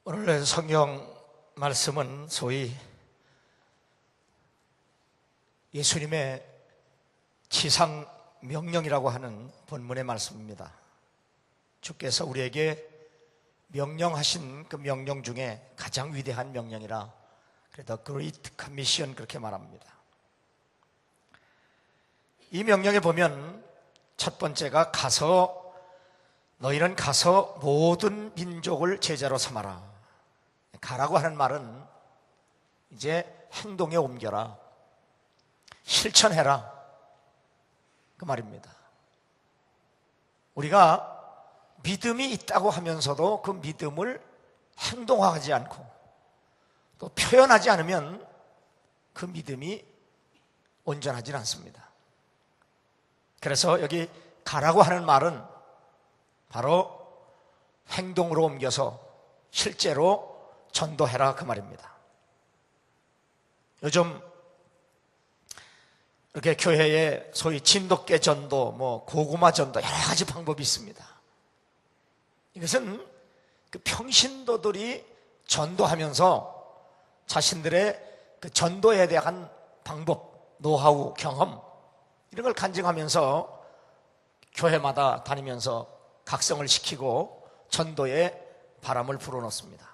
오늘 성경 말씀은 소위 예수님의 지상 명령이라고 하는 본문의 말씀입니다. 주께서 우리에게 명령하신 그 명령 중에 가장 위대한 명령이라, 그래서 Great Commission 그렇게 말합니다. 이 명령에 보면 첫 번째가 너희는 가서 모든 민족을 제자로 삼아라. 가라고 하는 말은 이제 행동에 옮겨라, 실천해라, 그 말입니다. 우리가 믿음이 있다고 하면서도 그 믿음을 행동화하지 않고 또 표현하지 않으면 그 믿음이 온전하지 않습니다. 그래서 여기 가라고 하는 말은 바로 행동으로 옮겨서 실제로 전도해라, 그 말입니다. 요즘 이렇게 교회에 소위 진돗개 전도, 고구마 전도, 여러 가지 방법이 있습니다. 이것은 그 평신도들이 전도하면서 자신들의 그 전도에 대한 방법, 노하우, 경험, 이런 걸 간증하면서 교회마다 다니면서 각성을 시키고 전도에 바람을 불어넣습니다.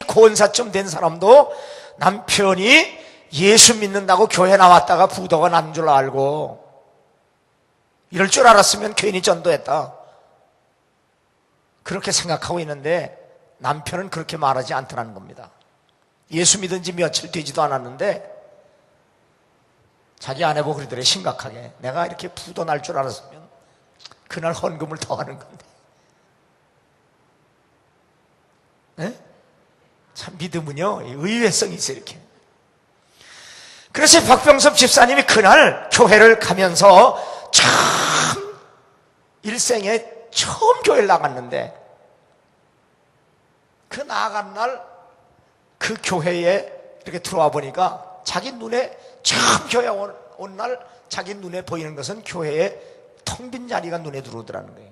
고은사쯤 된 사람도 남편이 예수 믿는다고 교회 나왔다가 부도가 난 줄 알고, 이럴 줄 알았으면 괜히 전도했다, 그렇게 생각하고 있는데 남편은 그렇게 말하지 않더라는 겁니다. 예수 믿은 지 며칠 되지도 않았는데 자기 아내 보고 그러더래, 심각하게. 내가 이렇게 부도 날 줄 알았으면 그날 헌금을 더 하는 건데. 네? 참 믿음은요, 의외성이 있어요, 이렇게. 그래서 박병섭 집사님이 그날 교회를 가면서 참 일생에 처음 교회를 나갔는데, 그 나간 날 그 교회에 이렇게 들어와 보니까 자기 눈에, 처음 교회 온 날 자기 눈에 보이는 것은 교회에 텅 빈 자리가 눈에 들어오더라는 거예요.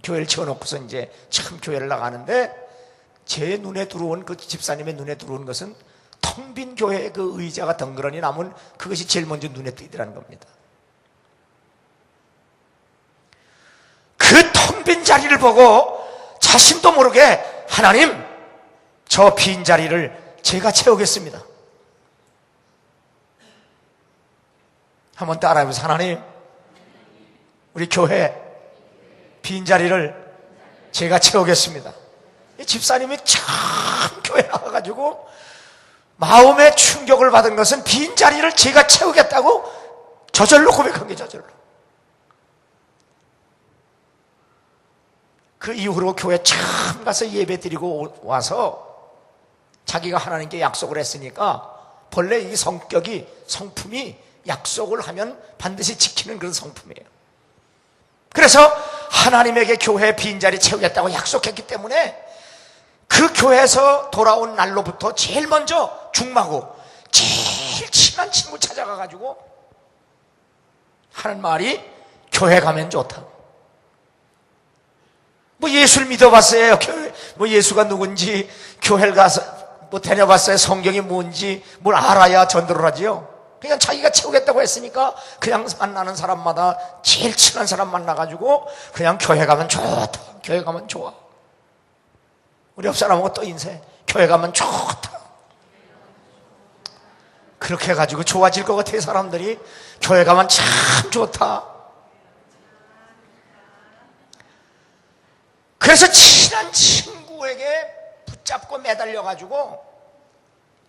교회를 지어놓고서 이제 처음 교회를 나가는데 제 눈에 들어온, 그 집사님의 눈에 들어온 것은 텅 빈 교회의 그 의자가 덩그러니 남은 그것이 제일 먼저 눈에 띄더라는 겁니다. 그 텅 빈 자리를 보고 자신도 모르게, 하나님, 저 빈 자리를 제가 채우겠습니다. 한번 따라해보세요. 하나님, 우리 교회 빈 자리를 제가 채우겠습니다. 이 집사님이 참 교회 나와가지고 마음의 충격을 받은 것은 빈 자리를 제가 채우겠다고 저절로 고백한 게, 저절로. 그 이후로 교회 참 가서 예배 드리고 와서 자기가 하나님께 약속을 했으니까, 본래 이 성품이 약속을 하면 반드시 지키는 그런 성품이에요. 그래서 하나님에게 교회 빈자리 채우겠다고 약속했기 때문에 그 교회에서 돌아온 날로부터 제일 먼저 중마고 제일 친한 친구 찾아가가지고 하는 말이, 교회 가면 좋다. 예수를 믿어봤어요. 예수가 누군지, 교회를 가서 다녀봤어요. 성경이 뭔지 뭘 알아야 전도를 하지요. 그냥 자기가 채우겠다고 했으니까 그냥 만나는 사람마다 제일 친한 사람 만나가지고 그냥 교회 가면 좋다, 교회 가면 좋아. 우리 옆 사람하고 또 인사해. 교회 가면 좋다. 그렇게 해가지고 좋아질 것 같아요, 사람들이. 교회 가면 참 좋다. 그래서 친한 친구에게 붙잡고 매달려가지고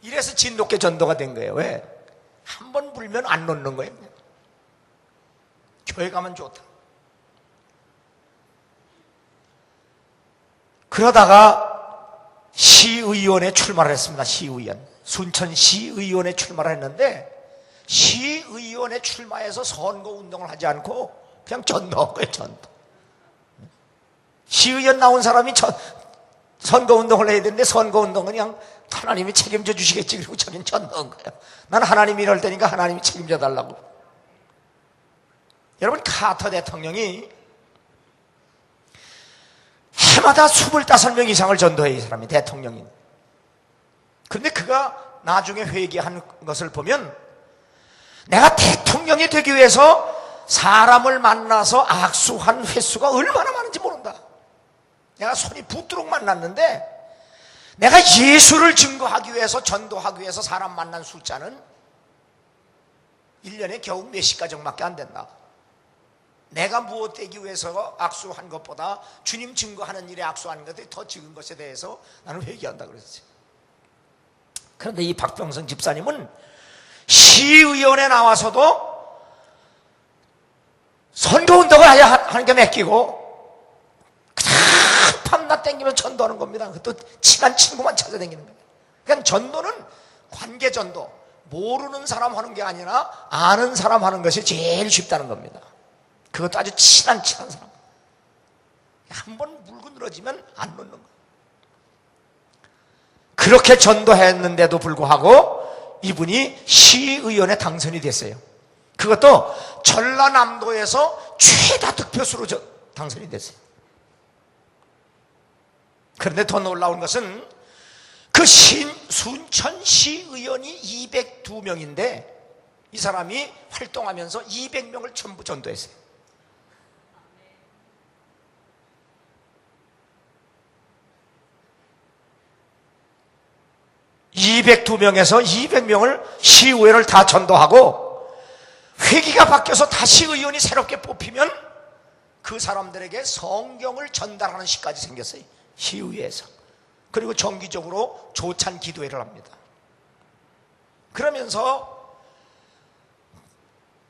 이래서 진돗개 전도가 된 거예요. 왜? 한 번 불면 안 놓는 거예요. 교회 가면 좋다. 그러다가 시의원에 출마를 했습니다. 시의원. 순천시의원에 출마를 했는데, 시의원에 출마해서 선거운동을 하지 않고 그냥 전도한 거예요, 전도. 시의원 나온 사람이 선거운동을 해야 되는데, 선거운동은 그냥 하나님이 책임져 주시겠지, 그리고 자기는 전도한 거예요. 나는 하나님이 이럴 테니까 하나님이 책임져 달라고. 여러분, 카터 대통령이 해마다 25명 이상을 전도해, 이 사람이 대통령인. 그런데 그가 나중에 회개한 것을 보면 내가 대통령이 되기 위해서 사람을 만나서 악수한 횟수가 얼마나 많은지 모른다. 내가 손이 붓도록 만났는데 내가 예수를 증거하기 위해서, 전도하기 위해서 사람 만난 숫자는 1년에 겨우 몇십 가정밖에 안 된다. 내가 무엇 되기 위해서 악수한 것보다 주님 증거하는 일에 악수하는 것이 더 적은 것에 대해서 나는 회개한다 그랬어요. 그런데 이 박병선 집사님은 시의원에 나와서도 선거운동을 하는 게 맡기고 그냥 밤낮 땡기면 전도하는 겁니다. 또 친한 친구만 찾아다니는 거예요. 그러니까 전도는 관계전도, 모르는 사람 하는 게 아니라 아는 사람 하는 것이 제일 쉽다는 겁니다. 그것도 아주 친한 사람. 한번 물고 늘어지면 안 놓는 거예요. 그렇게 전도했는데도 불구하고 이분이 시의원에 당선이 됐어요. 그것도 전라남도에서 최다 득표수로 당선이 됐어요. 그런데 더 놀라운 것은 그 순천시의원이 202명인데 이 사람이 활동하면서 200명을 전부 전도했어요. (202명에서) 200명을 시의원을 다 전도하고 회기가 바뀌어서 다시 의원이 새롭게 뽑히면 그 사람들에게 성경을 전달하는 시까지 생겼어요. 시의회에서. 그리고 정기적으로 조찬 기도회를 합니다. 그러면서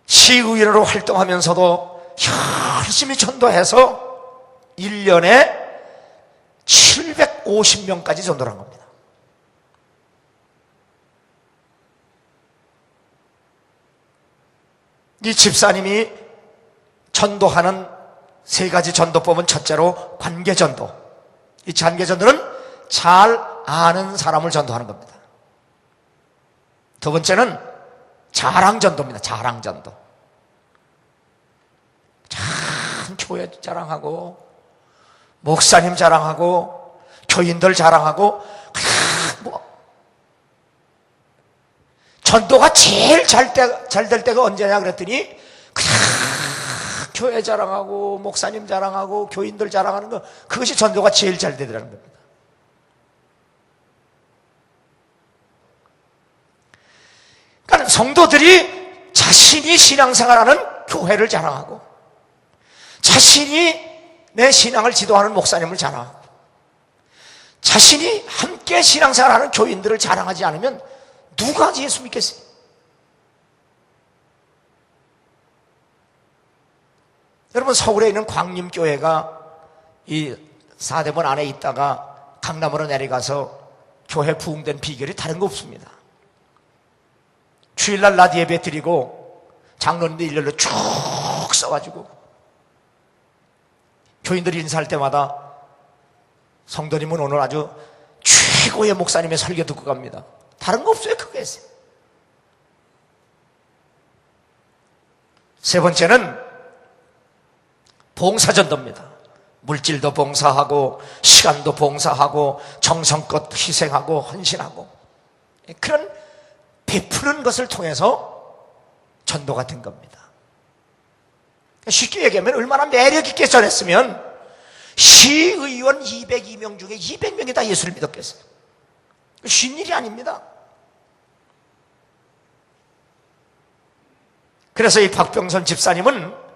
시의원으로 활동하면서도 열심히 전도해서 1년에 750명까지 전도를 한 겁니다. 이 집사님이 전도하는 세 가지 전도법은 첫째로 관계전도. 이 관계전도는 잘 아는 사람을 전도하는 겁니다. 두 번째는 자랑전도입니다. 자랑전도. 참 교회 자랑하고 목사님 자랑하고 교인들 자랑하고 전도가 제일 잘 될 때가 언제냐 그랬더니 교회 자랑하고 목사님 자랑하고 교인들 자랑하는 거, 그것이 전도가 제일 잘 되더라는 겁니다. 그러니까 성도들이 자신이 신앙생활하는 교회를 자랑하고 자신이 내 신앙을 지도하는 목사님을 자랑하고 자신이 함께 신앙생활하는 교인들을 자랑하지 않으면 누가 예수 믿겠어요? 여러분, 서울에 있는 광림교회가 이 사대문 안에 있다가 강남으로 내려가서 교회 부흥된 비결이 다른 거 없습니다. 주일날 낮 예배 드리고 장로님들 일렬로 쭉 써가지고 교인들이 인사할 때마다 성도님은 오늘 아주 최고의 목사님의 설교 듣고 갑니다. 다른 거 없어요. 그게 있어요. 세 번째는 봉사전도입니다. 물질도 봉사하고 시간도 봉사하고 정성껏 희생하고 헌신하고 그런 베푸는 것을 통해서 전도가 된 겁니다. 쉽게 얘기하면 얼마나 매력 있게 전했으면 시의원 202명 중에 200명이 다 예수를 믿었겠어요. 쉬운 일이 아닙니다. 그래서 이 박병선 집사님은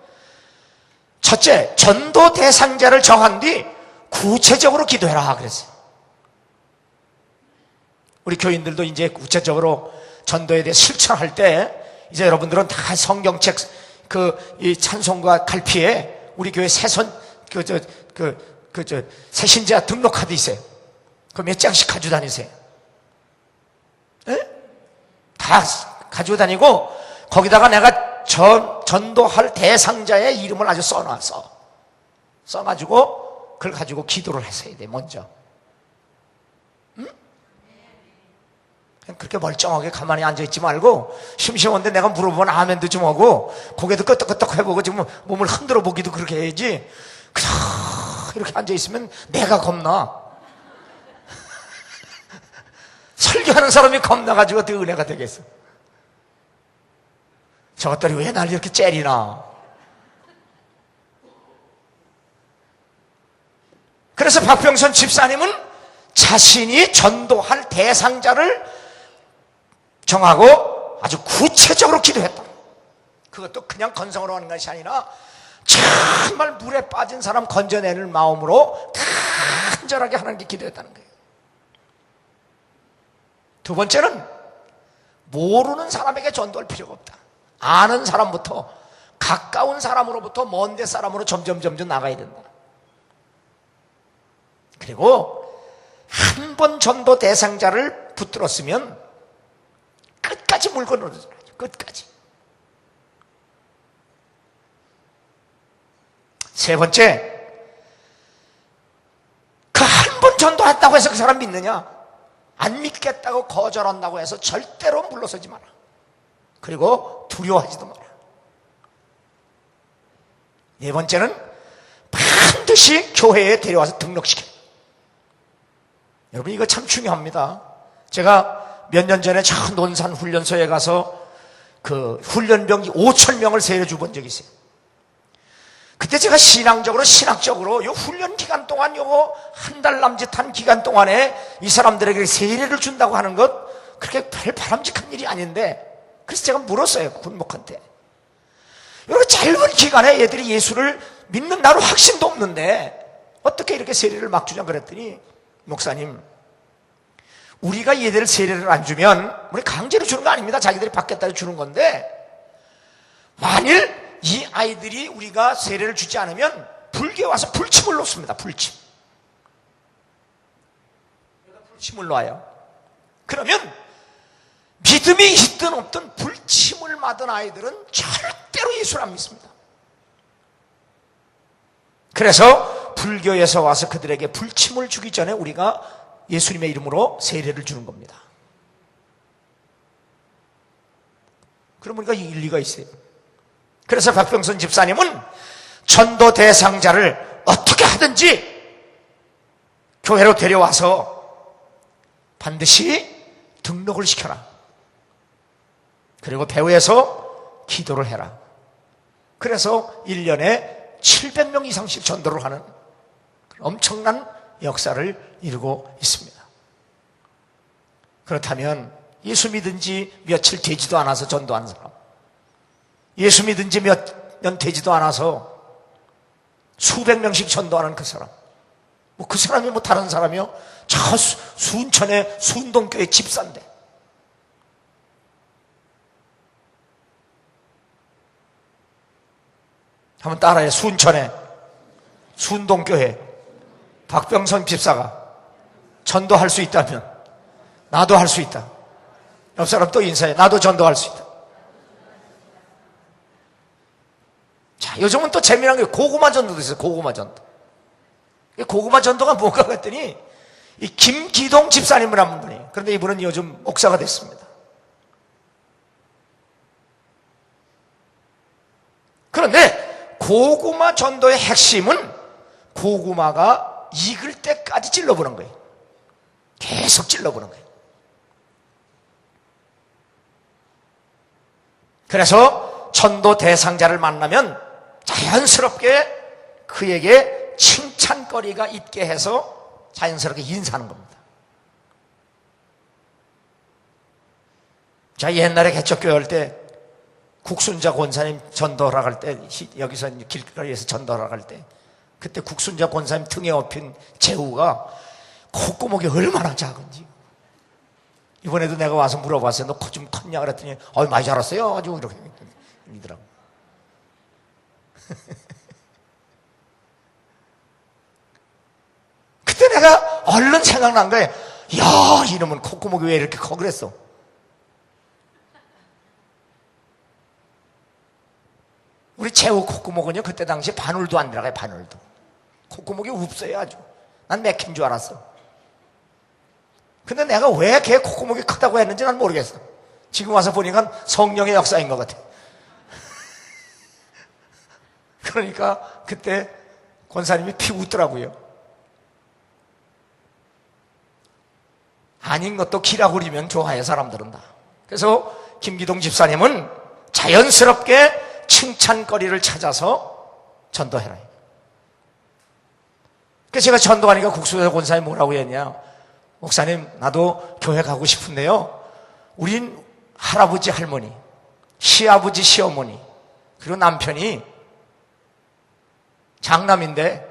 첫째, 전도 대상자를 정한 뒤 구체적으로 기도해라 그랬어요. 우리 교인들도 이제 구체적으로 전도에 대해 실천할 때 이제 여러분들은 다 성경책 이 찬송과 갈피에 우리 교회 새신자 등록 카드 있어요. 그 몇 장씩 가지고 다니세요. 에? 다 가지고 다니고 거기다가 내가 전도할 대상자의 이름을 아주 써가지고 그걸 가지고 기도를 했어야 돼. 먼저. 응? 그냥 그렇게 멀쩡하게 가만히 앉아있지 말고 심심한데 내가 물어보면 아멘도 좀 하고 고개도 끄덕끄덕 해보고 지금 몸을 흔들어 보기도 그렇게 해야지. 그냥 이렇게 앉아있으면 내가 겁나. 설교하는 사람이 겁나가지고 어떻게 은혜가 되겠어. 저것들이 왜 날 이렇게 째리나. 그래서 박병선 집사님은 자신이 전도할 대상자를 정하고 아주 구체적으로 기도했다. 그것도 그냥 건성으로 하는 것이 아니라 정말 물에 빠진 사람 건져내는 마음으로 간절하게 하나님께 기도했다는 거예요. 두 번째는 모르는 사람에게 전도할 필요가 없다. 아는 사람부터, 가까운 사람으로부터 먼 데 사람으로 점점 나가야 된다. 그리고 한 번 전도 대상자를 붙들었으면 끝까지 물고 늘어져야죠. 끝까지. 세 번째, 그 한 번 전도했다고 해서 그 사람 믿느냐? 안 믿겠다고 거절한다고 해서 절대로 물러서지 마라. 그리고 두려워하지도 마라. 네 번째는 반드시 교회에 데려와서 등록시켜. 여러분, 이거 참 중요합니다. 제가 몇 년 전에 저 논산 훈련소에 가서 그 훈련병 5,000명을 세례 줘본 적이 있어요. 그때 제가 신학적으로 요 훈련 기간 동안 요거 한 달 남짓한 기간 동안에 이 사람들에게 세례를 준다고 하는 것 그렇게 별 바람직한 일이 아닌데, 그래서 제가 물었어요, 군목한테. 이렇게 짧은 기간에 얘들이 예수를 믿는다는 확신도 없는데 어떻게 이렇게 세례를 막 주냐 그랬더니, 목사님, 우리가 얘들 세례를 안 주면 우리 강제로 주는 거 아닙니다. 자기들이 받겠다고 주는 건데, 만일 이 아이들이 우리가 세례를 주지 않으면 불교에 와서 불침을 놓습니다. 불침을 놔요. 그러면 믿음이 있든 없든 불침을 맞은 아이들은 절대로 예수를 안 믿습니다. 그래서 불교에서 와서 그들에게 불침을 주기 전에 우리가 예수님의 이름으로 세례를 주는 겁니다. 그럼 우리가 일리가 있어요. 그래서 박병선 집사님은 전도 대상자를 어떻게 하든지 교회로 데려와서 반드시 등록을 시켜라. 그리고 배후에서 기도를 해라. 그래서 1년에 700명 이상씩 전도를 하는 엄청난 역사를 이루고 있습니다. 그렇다면 예수 믿은 지 며칠 되지도 않아서 전도한 사람, 예수 믿은 지 몇 년 되지도 않아서 수백 명씩 전도하는 그 사람, 그 사람이 다른 사람이요? 저 순천의 순동교회 집사인데, 한번 따라해. 순천의 순동교회 박병선 집사가 전도할 수 있다면 나도 할 수 있다. 옆 사람 또 인사해. 나도 전도할 수 있다. 자, 요즘은 또 재미난 게 고구마 전도도 있어요. 고구마 전도. 고구마 전도가 뭔가 했더니 이 김기동 집사님을 한 분이, 그런데 이분은 요즘 목사가 됐습니다. 그런데 고구마 전도의 핵심은 고구마가 익을 때까지 찔러보는 거예요. 계속 찔러보는 거예요. 그래서 전도 대상자를 만나면 자연스럽게 그에게 칭찬거리가 있게 해서 자연스럽게 인사하는 겁니다. 자, 옛날에 개척교회 할 때 국순자 권사님 전도하러 갈 때, 여기서 길거리에서 전도하러 갈 때, 그때 국순자 권사님 등에 업힌 제후가 콧구멍이 얼마나 작은지. 이번에도 내가 와서 물어봤어요. 너 코 좀 컸냐 그랬더니 많이 자랐어요. 아주 이렇게 이더라고. 그때 내가 얼른 생각난 거예요. 야, 이놈은 콧구멍이 왜 이렇게 커 그랬어. 우리 제후 콧구멍은요, 그때 당시에 바늘도 안 들어가요. 바늘도. 콧구멍이 없어요. 아주. 난 맥힌 줄 알았어. 근데 내가 왜 걔 콧구멍이 크다고 했는지 난 모르겠어. 지금 와서 보니까 성령의 역사인 것 같아. 그러니까 그때 권사님이 피 웃더라고요. 아닌 것도 기라 그리면 좋아해, 사람들은 다. 그래서 김기동 집사님은 자연스럽게 칭찬거리를 찾아서 전도해라. 그래서 제가 전도하니까 국수에서 권사님 뭐라고 했냐? 목사님, 나도 교회 가고 싶은데요, 우린 할아버지 할머니, 시아버지 시어머니, 그리고 남편이 장남인데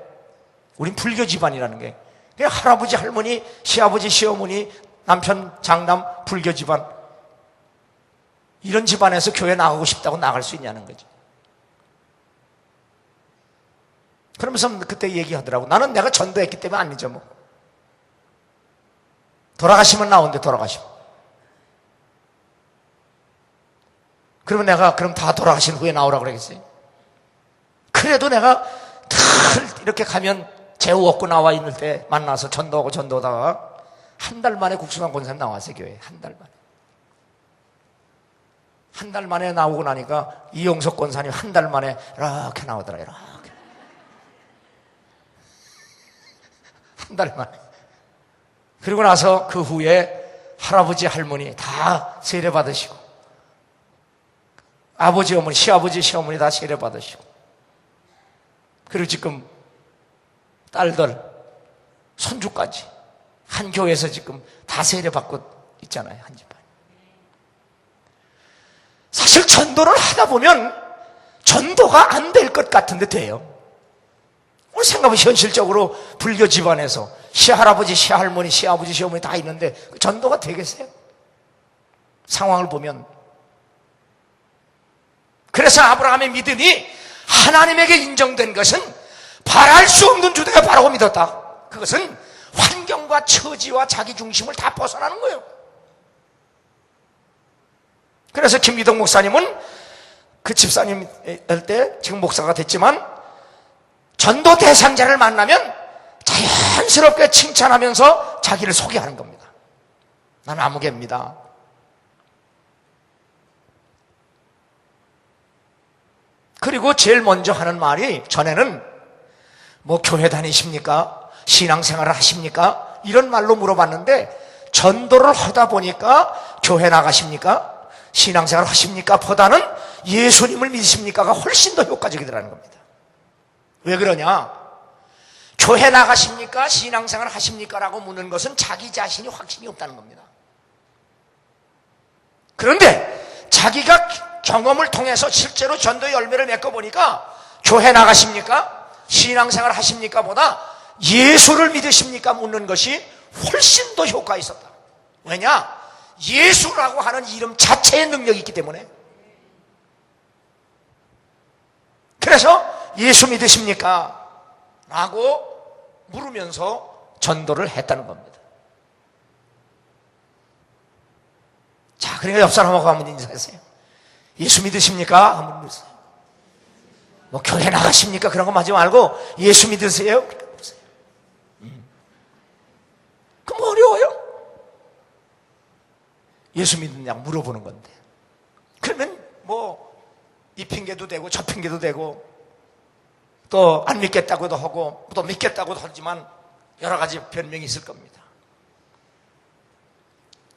우린 불교 집안이라는 게, 그냥 할아버지 할머니, 시아버지 시어머니, 남편 장남 불교 집안, 이런 집안에서 교회 나가고 싶다고 나갈 수 있냐는 거죠. 그러면서 그때 얘기하더라고. 나는 내가 전도했기 때문에 아니죠 뭐. 돌아가시면 나오는데, 돌아가시면. 그러면 내가 그럼 다 돌아가신 후에 나오라고 그러겠어요? 그래도 내가 늘 이렇게 가면 재우 없고 나와 있는 때 만나서 전도하고 전도하다가 한 달 만에 국수만 권사님 나왔어요, 교회에. 한 달 만에. 한 달 만에 나오고 나니까 이용석 권사님 한 달 만에 이렇게 나오더라, 이렇게. 한 달 만에. 그리고 나서 그 후에 할아버지 할머니 다 세례 받으시고, 아버지 어머니, 시아버지 시어머니 다 세례 받으시고, 그리고 지금 딸들 손주까지 한 교회에서 지금 다 세례 받고 있잖아요, 한 집안. 사실 전도를 하다 보면 전도가 안 될 것 같은데 돼요. 오늘 생각하면 현실적으로 불교 집안에서 시할아버지, 시할머니, 시아버지, 시어머니 다 있는데 전도가 되겠어요? 상황을 보면. 그래서 아브라함의 믿음이 하나님에게 인정된 것은 바랄 수 없는 주제가 바라고 믿었다. 그것은 환경과 처지와 자기 중심을 다 벗어나는 거예요. 그래서 김기동 목사님은 그 집사님 할 때 지금 목사가 됐지만 전도 대상자를 만나면 자연스럽게 칭찬하면서 자기를 소개하는 겁니다. 나는 아무개입니다. 그리고 제일 먼저 하는 말이, 전에는 뭐 교회 다니십니까? 신앙생활을 하십니까? 이런 말로 물어봤는데, 전도를 하다 보니까 교회 나가십니까? 신앙생활 하십니까? 보다는 예수님을 믿으십니까가 훨씬 더 효과적이더라는 겁니다. 왜 그러냐? 교회 나가십니까? 신앙생활 하십니까? 라고 묻는 것은 자기 자신이 확신이 없다는 겁니다. 그런데 자기가 경험을 통해서 실제로 전도의 열매를 맺고 보니까 교회 나가십니까? 신앙생활 하십니까? 보다 예수를 믿으십니까? 묻는 것이 훨씬 더 효과가 있었다. 왜냐? 예수라고 하는 이름 자체의 능력이 있기 때문에. 그래서 예수 믿으십니까? 라고 물으면서 전도를 했다는 겁니다. 자, 그러니까 옆 사람하고 한번 인사하세요. 예수 믿으십니까? 한번 물으세요. 뭐 교회 나가십니까? 그런 거 하지 말고 예수 믿으세요? 그럼 어려워요? 예수 믿느냐고 물어보는 건데. 그러면 뭐 이 핑계도 되고 저 핑계도 되고 또 안 믿겠다고도 하고 또 믿겠다고도 하지만 여러 가지 변명이 있을 겁니다.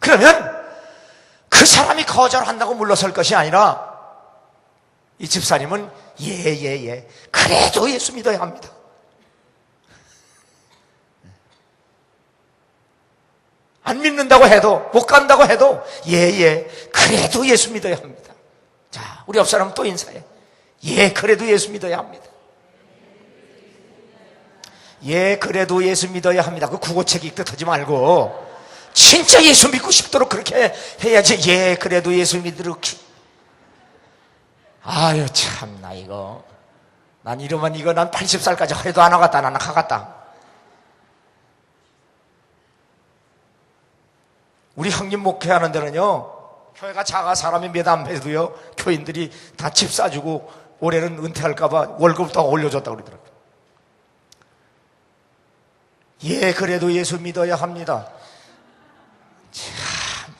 그러면 그 사람이 거절한다고 물러설 것이 아니라 이 집사님은 예 그래도 예수 믿어야 합니다. 안 믿는다고 해도 못 간다고 해도 예 그래도 예수 믿어야 합니다. 자, 우리 옆 사람 또 인사해. 예 그래도 예수 믿어야 합니다. 예 그래도 예수 믿어야 합니다. 그 국어책 읽듯 하지 말고 진짜 예수 믿고 싶도록 그렇게 해야지. 예 그래도 예수 믿도록. 아유 참나 이거. 난 이러면 이거 난 80살까지 하려도 안 하겠다. 나는 하겠다. 우리 형님 목회하는 데는요, 교회가 작아 사람이 몇 안 돼도요, 교인들이 다 집 싸주고 올해는 은퇴할까봐 월급 더 올려줬다고 그러더라고요. 예 그래도 예수 믿어야 합니다. 참,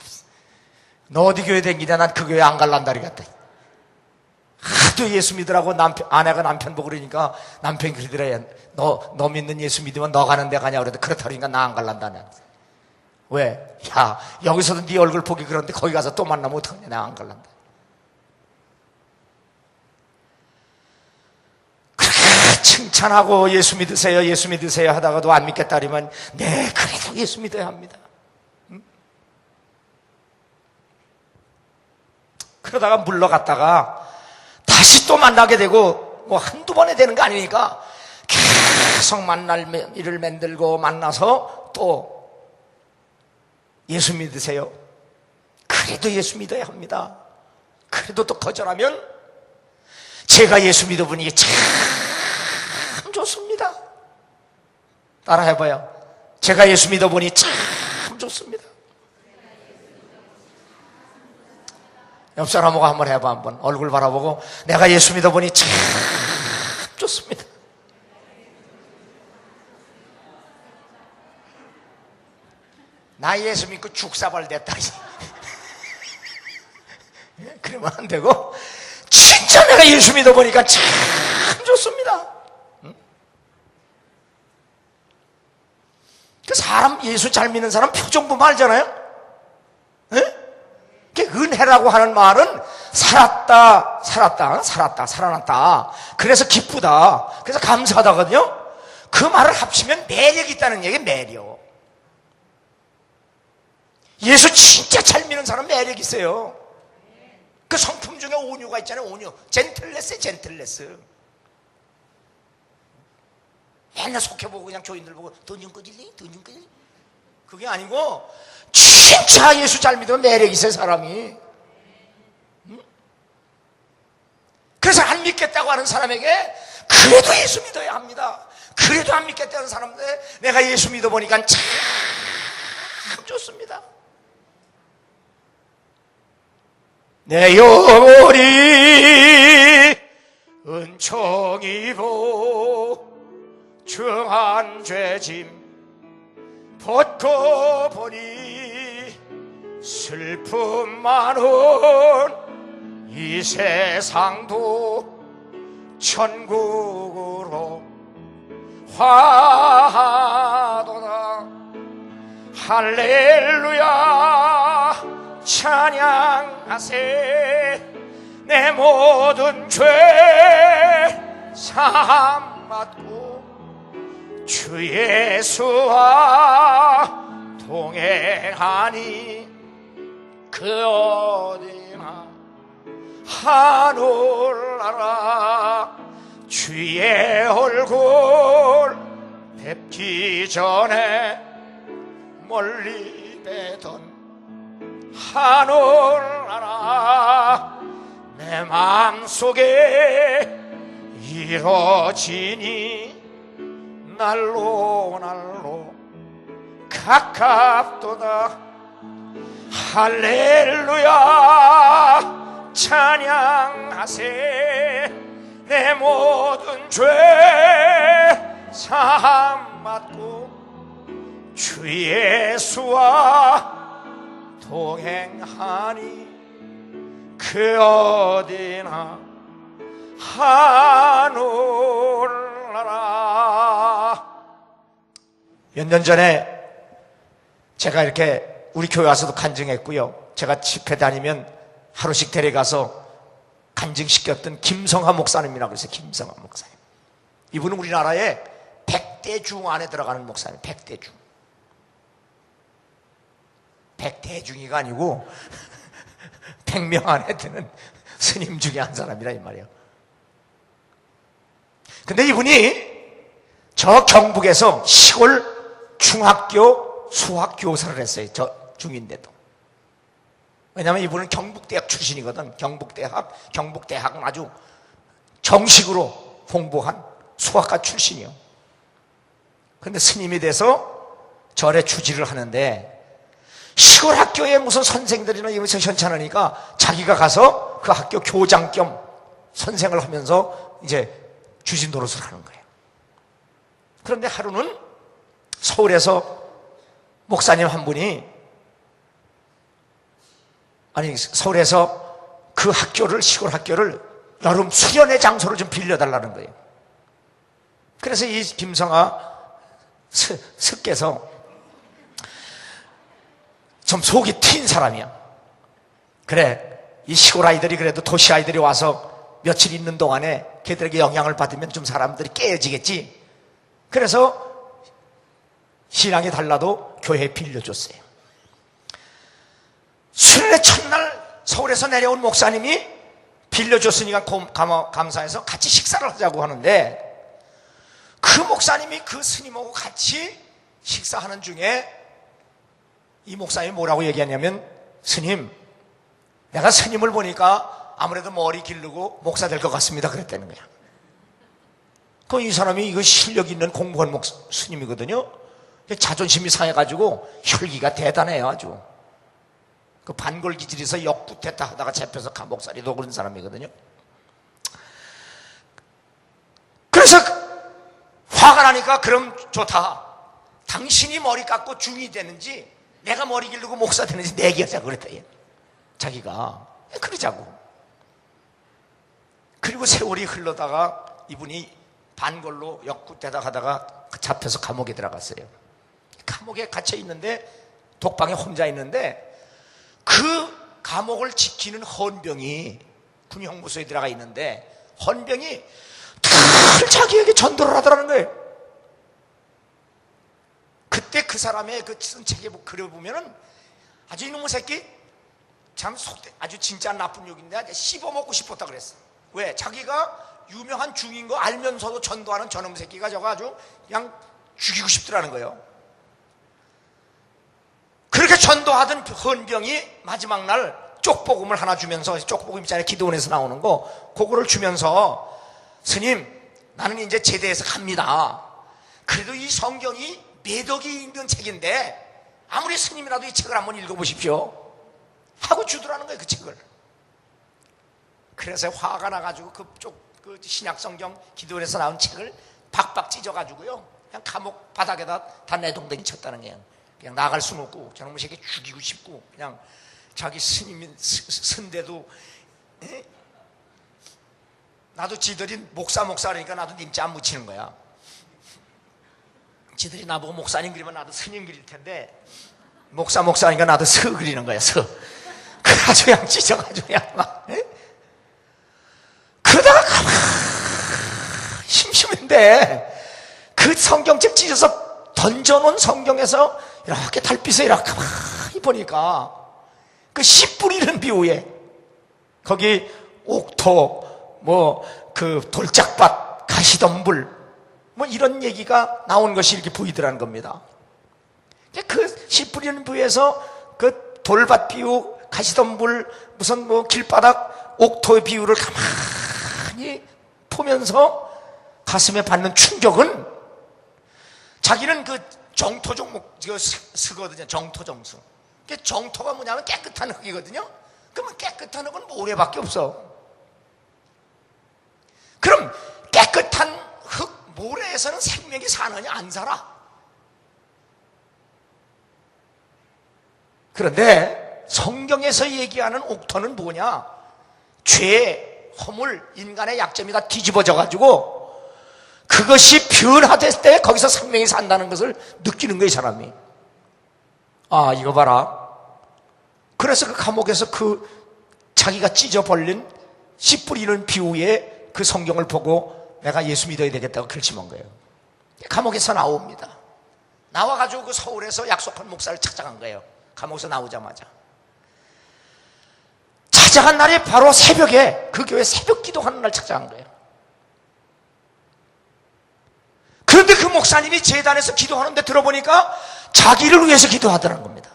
너 어디 교회 댕기냐? 난 그 교회 안 갈란다리 같다. 하도 예수 믿으라고 아내가 남편 보고 그러니까 남편이 그러더래. 너 믿는 예수 믿으면 너 가는 데 가냐 그러는데 그렇다 그러니까 나 안 갈란다네. 왜? 야, 여기서도 네 얼굴 보기 그런데 거기 가서 또 만나면 어떡하냐. 나 안 갈란다. 그렇게 칭찬하고 예수 믿으세요 하다가도 안 믿겠다 그러면 네, 그래도 예수 믿어야 합니다. 그러다가 물러갔다가 다시 또 만나게 되고 뭐 한두 번에 되는 거 아니니까 계속 만날 일을 만들고 만나서 또 예수 믿으세요. 그래도 예수 믿어야 합니다. 그래도 또 거절하면 제가 예수 믿어보니 참 좋습니다. 따라 해봐요. 제가 예수 믿어보니 참 좋습니다. 옆 사람하고 한번 해봐. 한번 얼굴 바라보고 내가 예수 믿어보니 참 좋습니다. 나 예수 믿고 죽사발 됐다. 그러면 안 되고 진짜 내가 예수 믿어보니까 참 좋습니다. 그 사람 예수 잘 믿는 사람 표정 보면 알잖아요. 은혜라고 하는 말은 살아났다. 그래서 기쁘다. 그래서 감사하다거든요. 그 말을 합치면 매력이 있다는 얘기예요. 매력. 예수 진짜 잘 믿는 사람 매력 있어요. 그 성품 중에 온유가 있잖아요. 온유. 젠틀레스. 맨날 속해보고 그냥 조인들 보고 돈 좀 꺼질래? 그게 아니고 진짜 예수 잘 믿으면 매력 있어요, 사람이. 그래서 안 믿겠다고 하는 사람에게 그래도 예수 믿어야 합니다. 그래도 안 믿겠다는 사람들 내가 예수 믿어보니까 참 좋습니다. 내 영혼이 은총이고 중한 죄짐 벗고 보니 슬픔 많은 이 세상도 천국으로 화하도다. 할렐루야 찬양하세. 내 모든 죄 사함 받고 주 예수와 동행하니 그 어디나 하늘나라. 주의 얼굴 뵙기 전에 멀리 뵈던 하늘나라. 내 마음속에 이루어지니 날로 가깝도다. 할렐루야 찬양하세. 내 모든 죄 사함 받고 주 예수와 동행하니 그 어디나 하늘나라. 몇 년 전에 제가 이렇게 우리 교회 와서도 간증했고요. 제가 집회 다니면 하루씩 데려가서 간증시켰던 김성하 목사님이라고 그랬어요. 김성하 목사님. 이분은 우리나라에 100대 중 안에 들어가는 목사님. 100대 중. 100대 중이가 아니고 100명 안에 드는 스님 중에 한 사람이라 이 말이에요. 근데 이분이 저 경북에서 시골 중학교 수학 교사를 했어요. 저 중인데도. 왜냐하면 이분은 경북대학 출신이거든. 경북대학은 아주 정식으로 공부한 수학과 출신이요. 그런데 스님이 돼서 절에 주지를 하는데 시골 학교에 무슨 선생들이나 이러면서 현찮으니까 자기가 가서 그 학교 교장 겸 선생을 하면서 이제 주지 노릇을 하는 거예요. 그런데 하루는 서울에서 목사님 한 분이 서울에서 그 학교를, 시골 학교를 여름 수련의 장소를 좀 빌려달라는 거예요. 그래서 이 김성아 스께서 좀 속이 트인 사람이야. 그래, 이 시골 아이들이 그래도 도시 아이들이 와서 며칠 있는 동안에 걔들에게 영향을 받으면 좀 사람들이 깨어지겠지. 그래서 신앙이 달라도 교회에 빌려줬어요. 수련의 첫날 서울에서 내려온 목사님이 빌려줬으니까 감사해서 같이 식사를 하자고 하는데, 그 목사님이 그 스님하고 같이 식사하는 중에 이 목사님이 뭐라고 얘기하냐면, 스님, 내가 스님을 보니까 아무래도 머리 기르고 목사 될 것 같습니다, 그랬다는 거야. 이 사람이 이거 실력 있는 공부한 스님이거든요. 자존심이 상해가지고 혈기가 대단해요, 아주. 그 반골 기질에서 역구됐다 하다가 잡혀서 감옥살이도 그런 사람이거든요. 그래서 화가 나니까, 그럼 좋다. 당신이 머리 깎고 중이 되는지 내가 머리 기르고 목사 되는지 내기하자고 그랬다, 얘. 자기가. 그러자고. 그리고 세월이 흘러다가 이분이 반골로 역구되다 하다가 잡혀서 감옥에 들어갔어요. 감옥에 갇혀 있는데, 독방에 혼자 있는데, 그 감옥을 지키는 헌병이 군형무소에 들어가 있는데, 헌병이 늘 자기에게 전도를 하더라는 거예요. 그때 그 사람의 그 쓴 책에 그려보면은 아주 이놈의 새끼 참 아주 진짜 나쁜 욕인데 씹어먹고 싶었다 그랬어. 왜? 자기가 유명한 중인 거 알면서도 전도하는 저놈 새끼가 저거 아주 그냥 죽이고 싶더라는 거예요. 그렇게 전도하던 헌병이 마지막 날 쪽복음을 하나 주면서, 쪽복음 있잖아요, 기도원에서 나오는 거, 그거를 주면서, 스님, 나는 이제 제대해서 갑니다. 그래도 이 성경이 매덕이 있는 책인데 아무리 스님이라도 이 책을 한번 읽어보십시오 하고 주더라는 거예요, 그 책을. 그래서 화가 나가지고 그 신약성경 기도원에서 나온 책을 박박 찢어가지고요, 그냥 감옥 바닥에다 다 내동댕이 쳤다는 거예요. 그냥 나갈 수는 없고 저놈의 새끼 죽이고 싶고, 그냥 자기 스님이 선대도, 나도 지들이 목사라니까 나도 님자 안 묻히는 거야. 지들이 나보고 목사님 그리면 나도 스님 그릴 텐데, 목사니까 나도 서 그리는 거야, 서. 그래가지고 그냥 찢어가지고 그냥 막. 그러다가 가만히 심심한데 그 성경책 찢어서 던져놓은 성경에서 이렇게 달빛에 이렇게 가만히 보니까 그 씨 뿌리는 비유에 거기 옥토, 그 돌짝밭, 가시덤불, 이런 얘기가 나온 것이 이렇게 보이더라는 겁니다. 그 씨 뿌리는 비유에서 그 돌밭 비유, 가시덤불, 무슨 길바닥, 옥토의 비유를 가만히 보면서 가슴에 받는 충격은, 자기는 그 정토 종목 쓰거든요. 정토 정수. 정토가 뭐냐면 깨끗한 흙이거든요. 그러면 깨끗한 흙은 모래밖에 없어. 그럼 깨끗한 흙, 모래에서는 생명이 사느냐? 안 살아. 그런데 성경에서 얘기하는 옥토는 뭐냐? 죄, 허물, 인간의 약점이 다 뒤집어져 가지고 그것이 변화됐을 때 거기서 생명이 산다는 것을 느끼는 거예요, 사람이. 아, 이거 봐라. 그래서 그 감옥에서 그 자기가 찢어버린 씨 뿌리는 비유에 그 성경을 보고 내가 예수 믿어야 되겠다고 결심한 거예요. 감옥에서 나옵니다. 나와가지고 그 서울에서 약속한 목사를 찾아간 거예요. 감옥에서 나오자마자. 찾아간 날이 바로 새벽에, 그 교회 새벽 기도하는 날 찾아간 거예요. 그런데 그 목사님이 제단에서 기도하는데 들어보니까 자기를 위해서 기도하더라는 겁니다.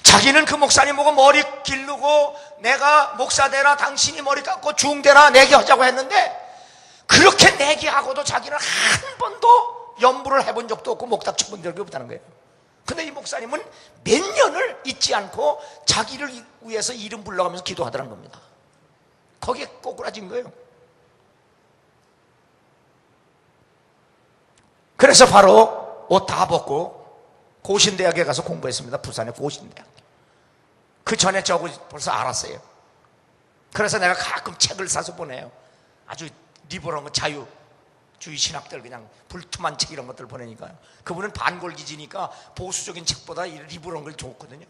자기는 그 목사님 보고 머리 기르고 내가 목사 되라, 당신이 머리 깎고 중되라 내기하자고 했는데, 그렇게 내기하고도 자기는 한 번도 연부를 해본 적도 없고 목탁 쳐본 적이 없다는 거예요. 근데 이 목사님은 몇 년을 잊지 않고 자기를 위해서 이름 불러가면서 기도하더라는 겁니다. 거기에 꼬꾸라진 거예요. 그래서 바로 옷 다 벗고 고신대학에 가서 공부했습니다. 부산의 고신대학. 그 전에 저거 벌써 알았어요. 그래서 내가 가끔 책을 사서 보내요. 아주 리버러한 거 자유주의 신학들 그냥 불투만 책 이런 것들 보내니까요. 그분은 반골기지니까 보수적인 책보다 이 리버러한 걸 좋거든요.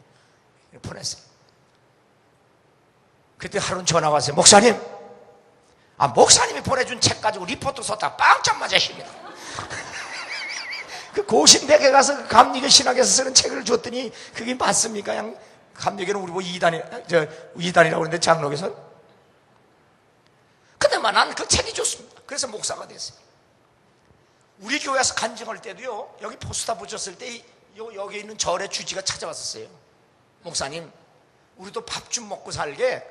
보냈어요. 그때 하루는 전화가 왔어요. 목사님, 목사님이 보내준 책 가지고 리포트 썼다 빵점 맞으십니다. 그 고신대학에 가서 그 감리교 신학에서 쓰는 책을 줬더니 그게 맞습니까? 그냥 감리교는 우리 뭐 이단이라고 그러는데 장로교선. 근데 난 그 책이 좋습니다. 그래서 목사가 됐어요. 우리 교회에서 간증할 때도요, 여기 포스터 붙였을 때 여기 있는 절의 주지가 찾아왔었어요. 목사님, 우리도 밥 좀 먹고 살게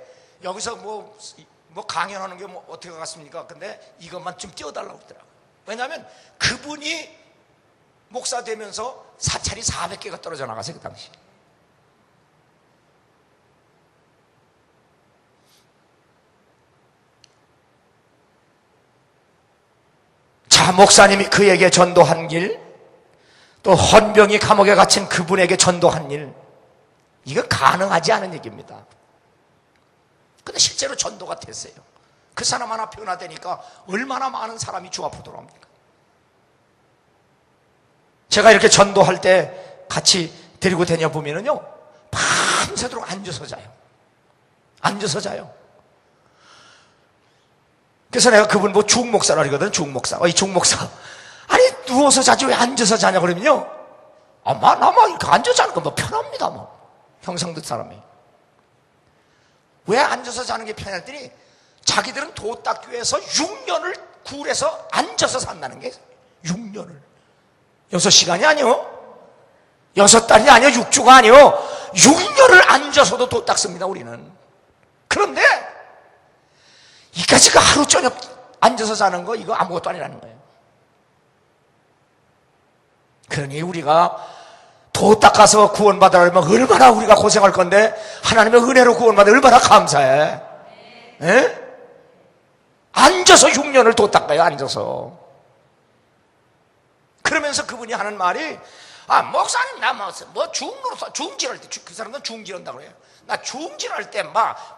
여기서 뭐 강연하는 게 뭐 어떻게 갔습니까? 근데 이것만 좀 띄워달라고 그러더라고요. 왜냐하면 그분이 목사 되면서 사찰이 400개가 떨어져 나갔어요, 그 당시. 자, 목사님이 그에게 전도한 길, 또 헌병이 감옥에 갇힌 그분에게 전도한 일, 이거 가능하지 않은 얘기입니다. 근데 실제로 전도가 됐어요. 그 사람 하나 변화되니까 얼마나 많은 사람이 주 앞으로 돌아옵니까? 제가 이렇게 전도할 때 같이 데리고 다녀보면은요, 밤새도록 앉아서 자요. 앉아서 자요. 그래서 내가 그분 뭐 중목사라 그러거든, 중목사. 이 중목사. 아니, 누워서 자지 왜 앉아서 자냐 그러면요. 나만 이렇게 앉아서 자는 건 뭐 편합니다, 뭐. 형상도 사람이. 왜 앉아서 자는 게 편했더니 자기들은 도 닦기 위해서 6년을 굴에서 앉아서 산다는 게 6년을. 6시간이 아니요. 6달이 아니요. 6주가 아니요. 6년을 앉아서도 도 닦습니다, 우리는. 그런데 이까지가 하루 저녁 앉아서 자는 거 이거 아무것도 아니라는 거예요. 그러니 우리가 도 닦아서 구원받으려면 얼마나 우리가 고생할 건데 하나님의 은혜로 구원받아 얼마나 감사해. 에? 앉아서 6년을 도 닦아요. 앉아서. 그러면서 그분이 하는 말이 목사님 나 뭐 중진할 때 그 사람은 중진한다고 그래요. 나 중진할 때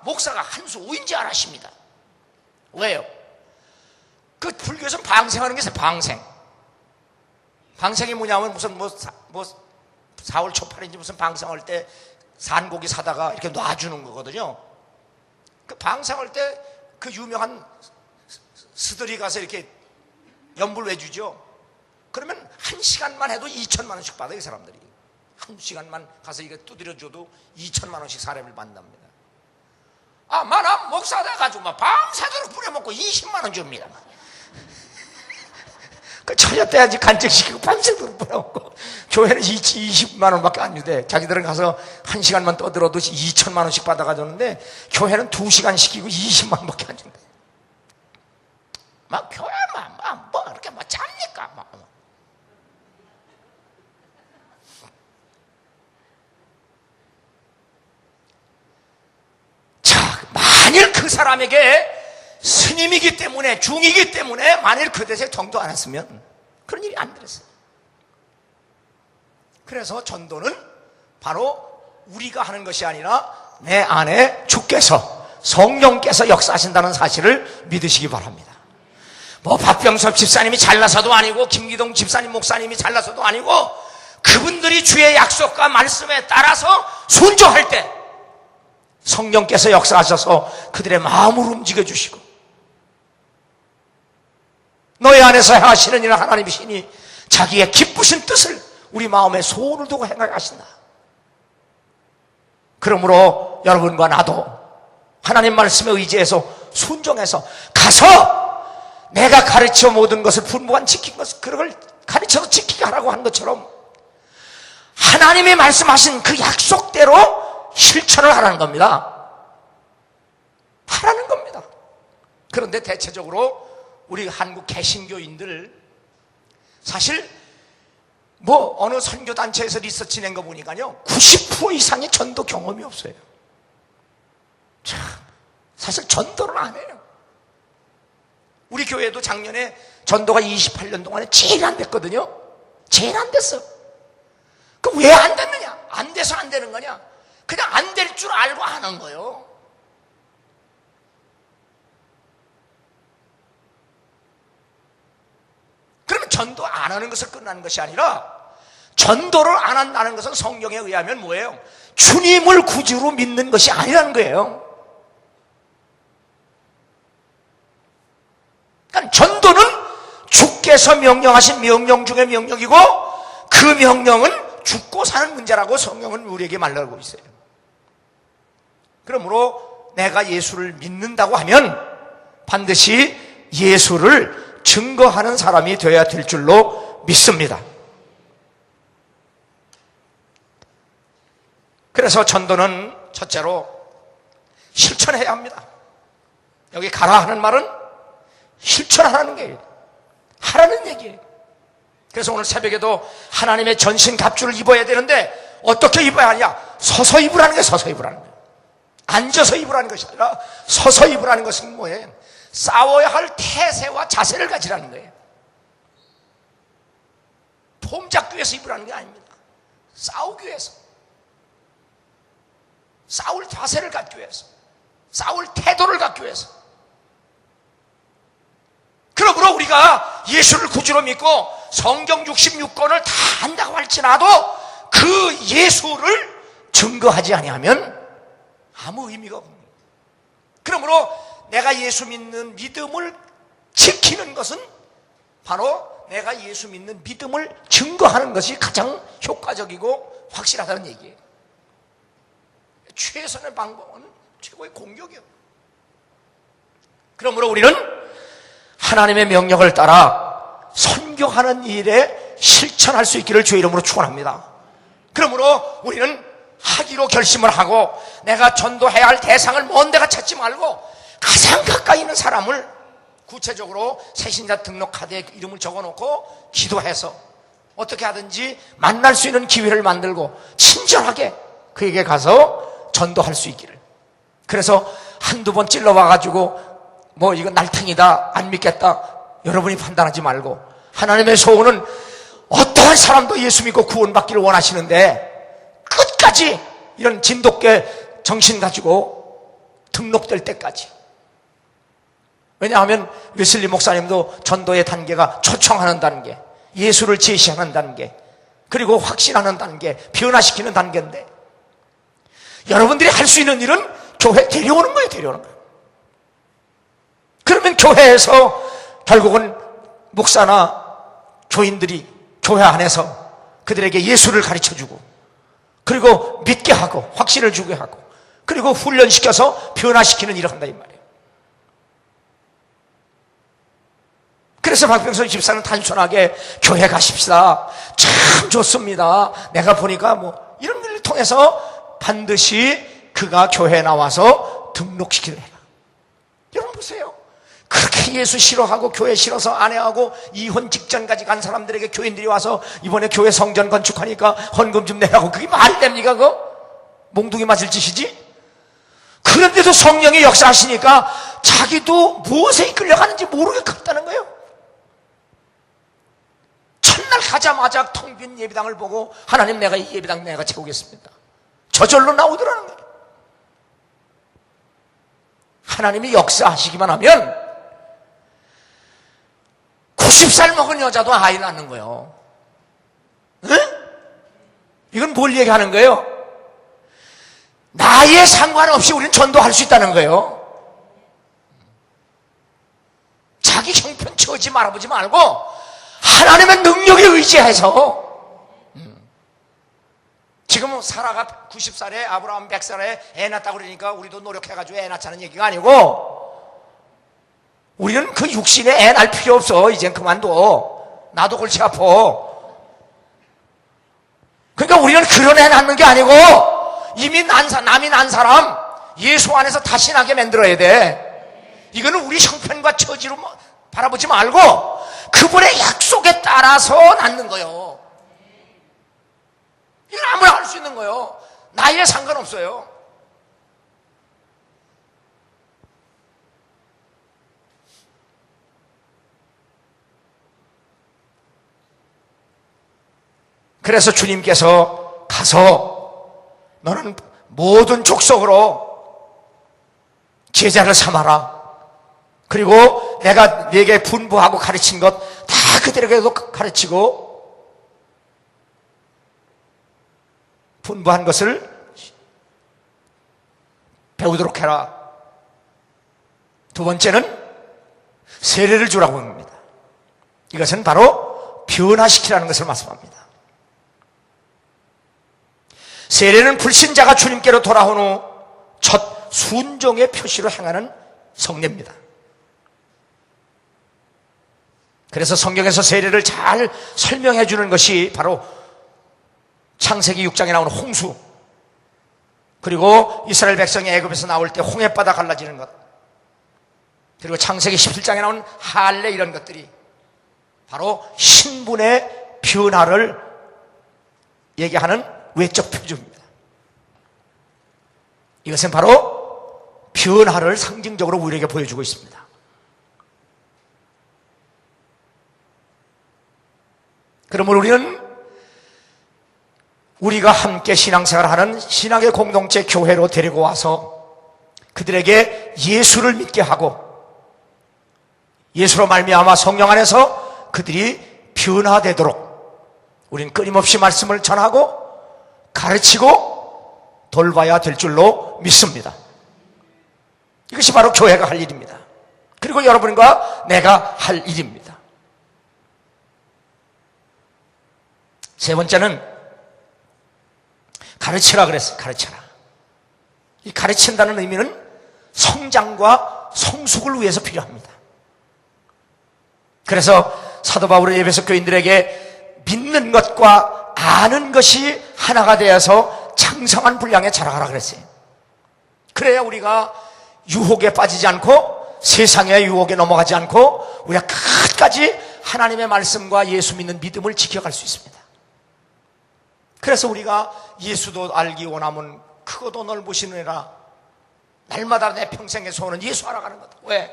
목사가 한 수 5인지 안 하십니다. 왜요? 그 불교에서 방생하는 게 있어요. 방생이 뭐냐면 무슨 4월 초팔인지 무슨 방생할 때 산고기 사다가 이렇게 놔주는 거거든요. 그 방생할 때 그 유명한 스들이 가서 이렇게 연불 외주죠. 그러면 1시간만 해도 2천만 원씩 받아요, 이 사람들이. 1시간만 가서 이거 두드려줘도 2천만 원씩 사례를 받는답니다. 나 목사 돼가지고 밤새도록 부려먹고 20만 원 줍니다. 그 처녀 때야지 간증시키고 밤새도록 부려먹고 교회는 20만 원밖에 안 주대. 자기들은 가서 1시간만 떠들어도 2천만 원씩 받아가줬는데 교회는 2시간 시키고 20만 원밖에 안 준대. 교회만 뭐 이렇게 짭니까? 만일 그 사람에게 스님이기 때문에 중이기 때문에 만일 그 대신 전도 안 했으면 그런 일이 안 됐어요. 그래서 전도는 바로 우리가 하는 것이 아니라 내 안에 주께서 성령께서 역사하신다는 사실을 믿으시기 바랍니다. 박병섭 집사님이 잘나서도 아니고 김기동 집사님 목사님이 잘나서도 아니고 그분들이 주의 약속과 말씀에 따라서 순종할 때 성령께서 역사하셔서 그들의 마음을 움직여주시고 너희 안에서 행하시는 이는 하나님이시니 자기의 기쁘신 뜻을 우리 마음에 소원을 두고 행하신다. 그러므로 여러분과 나도 하나님 말씀에 의지해서 순종해서 가서 내가 가르쳐 모든 것을 분부한 지킨 것을 그걸 가르쳐서 지키게 하라고 한 것처럼 하나님이 말씀하신 그 약속대로 실천을 하라는 겁니다. 하라는 겁니다. 그런데 대체적으로 우리 한국 개신교인들 사실 어느 선교단체에서 리서치 낸 거 보니까요 90% 이상의 전도 경험이 없어요. 참, 사실 전도를 안 해요. 우리 교회도 작년에 전도가 28년 동안에 제일 안 됐거든요. 제일 안 됐어. 그 왜 안 됐느냐? 안 돼서 안 되는 거냐? 그냥 안 될 줄 알고 하는 거예요. 그러면 전도 안 하는 것을 끝나는 것이 아니라 전도를 안 한다는 것은 성경에 의하면 뭐예요? 주님을 구주로 믿는 것이 아니라는 거예요. 그러니까 전도는 주께서 명령하신 명령 중에 명령이고 그 명령은 죽고 사는 문제라고 성경은 우리에게 말하고 있어요. 그러므로 내가 예수를 믿는다고 하면 반드시 예수를 증거하는 사람이 되어야 될 줄로 믿습니다. 그래서 전도는 첫째로 실천해야 합니다. 여기 가라 하는 말은 실천하라는 게 하라는 얘기예요. 그래서 오늘 새벽에도 하나님의 전신갑주를 입어야 되는데 어떻게 입어야 하냐? 서서 입으라는 거예요. 서서 입으라는 거예요. 앉아서 입으라는 것이 아니라 서서 입으라는 것은 뭐예요? 싸워야 할 태세와 자세를 가지라는 거예요. 폼 잡기 위해서 입으라는 게 아닙니다. 싸우기 위해서, 싸울 자세를 갖기 위해서, 싸울 태도를 갖기 위해서. 그러므로 우리가 예수를 구주로 믿고 성경 66권을 다 한다고 할지라도 그 예수를 증거하지 아니하면 아무 의미가 없는 거예요. 그러므로 내가 예수 믿는 믿음을 지키는 것은 바로 내가 예수 믿는 믿음을 증거하는 것이 가장 효과적이고 확실하다는 얘기예요. 최선의 방법은 최고의 공격이에요. 그러므로 우리는 하나님의 명령을 따라 선교하는 일에 실천할 수 있기를 주의 이름으로 축원합니다. 그러므로 우리는 하기로 결심을 하고 내가 전도해야 할 대상을 먼 데가 찾지 말고 가장 가까이 있는 사람을 구체적으로 새신자 등록 카드에 이름을 적어놓고 기도해서 어떻게 하든지 만날 수 있는 기회를 만들고 친절하게 그에게 가서 전도할 수 있기를. 그래서 한두 번 찔러와가지고 뭐 이거 날탱이다 안 믿겠다 여러분이 판단하지 말고 하나님의 소원은 어떠한 사람도 예수 믿고 구원받기를 원하시는데 끝까지 이런 진돗개 정신 가지고 등록될 때까지. 왜냐하면 웨슬리 목사님도 전도의 단계가 초청하는 단계, 예수를 제시하는 단계, 그리고 확신하는 단계, 변화시키는 단계인데 여러분들이 할 수 있는 일은 교회 데려오는 거예요. 데려오는 거예요. 그러면 교회에서 결국은 목사나 교인들이 교회 안에서 그들에게 예수를 가르쳐주고 그리고 믿게 하고 확신을 주게 하고 그리고 훈련시켜서 변화시키는 일을 한다 이 말이에요. 그래서 박병선 집사는 단순하게 교회 가십시다. 참 좋습니다. 내가 보니까 뭐 이런 걸 통해서 반드시 그가 교회에 나와서 등록시키려 해라. 여러분 보세요. 그렇게 예수 싫어하고 교회 싫어서 아내하고 이혼 직전까지 간 사람들에게 교인들이 와서 이번에 교회 성전 건축하니까 헌금 좀 내라고 그게 말이 됩니까 그거? 몽둥이 맞을 짓이지? 그런데도 성령이 역사하시니까 자기도 무엇에 이끌려가는지 모르게 갔다는 거예요. 첫날 가자마자 텅 빈 예배당을 보고 하나님 내가 이 예배당 내가 채우겠습니다. 저절로 나오더라는 거예요. 하나님이 역사하시기만 하면 90살 먹은 여자도 아이 낳는 거예요. 응? 이건 뭘 얘기하는 거예요? 나이에 상관없이 우리는 전도할 수 있다는 거예요. 자기 형편 채우지 말아보지 말고 하나님의 능력에 의지해서 지금 사라가 90살에 아브라함 100살에 애 낳았다고 그러니까 우리도 노력해가지고 애 낳자는 얘기가 아니고 우리는 그 육신에 애 낳을 필요 없어. 이젠 그만둬. 나도 골치 아파. 그러니까 우리는 그런 애 낳는 게 아니고 이미 남이 난 사람 예수 안에서 다시 나게 만들어야 돼. 이거는 우리 형편과 처지로 바라보지 말고 그분의 약속에 따라서 낳는 거예요. 이건 아무나 할 수 있는 거예요. 나이에 상관없어요. 그래서 주님께서 가서 너는 모든 족속으로 제자를 삼아라. 그리고 내가 네게 분부하고 가르친 것 다 그들에게도 가르치고 분부한 것을 배우도록 해라. 두 번째는 세례를 주라고 합니다. 이것은 바로 변화시키라는 것을 말씀합니다. 세례는 불신자가 주님께로 돌아온 후 첫 순종의 표시로 행하는 성례입니다. 그래서 성경에서 세례를 잘 설명해 주는 것이 바로 창세기 6장에 나오는 홍수, 그리고 이스라엘 백성이 애굽에서 나올 때 홍해바다 갈라지는 것, 그리고 창세기 17장에 나오는 할례, 이런 것들이 바로 신분의 변화를 얘기하는 외적 표준입니다. 이것은 바로 변화를 상징적으로 우리에게 보여주고 있습니다. 그러므로 우리는 우리가 함께 신앙생활하는 신앙의 공동체 교회로 데리고 와서 그들에게 예수를 믿게 하고 예수로 말미암아 성령 안에서 그들이 변화되도록 우리는 끊임없이 말씀을 전하고 가르치고 돌봐야 될 줄로 믿습니다. 이것이 바로 교회가 할 일입니다. 그리고 여러분과 내가 할 일입니다. 세 번째는 가르치라 그랬어요. 가르쳐라. 이 가르친다는 의미는 성장과 성숙을 위해서 필요합니다. 그래서 사도 바울은 에베소 교인들에게 믿는 것과 아는 것이 하나가 되어서 창성한 분량에 자라가라 그랬어요. 그래야 우리가 유혹에 빠지지 않고 세상의 유혹에 넘어가지 않고 우리가 끝까지 하나님의 말씀과 예수 믿는 믿음을 지켜갈 수 있습니다. 그래서 우리가 예수도 알기 원하면 크고도 넓으시느니라. 날마다 내 평생의 소원은 예수 알아가는 거다. 왜?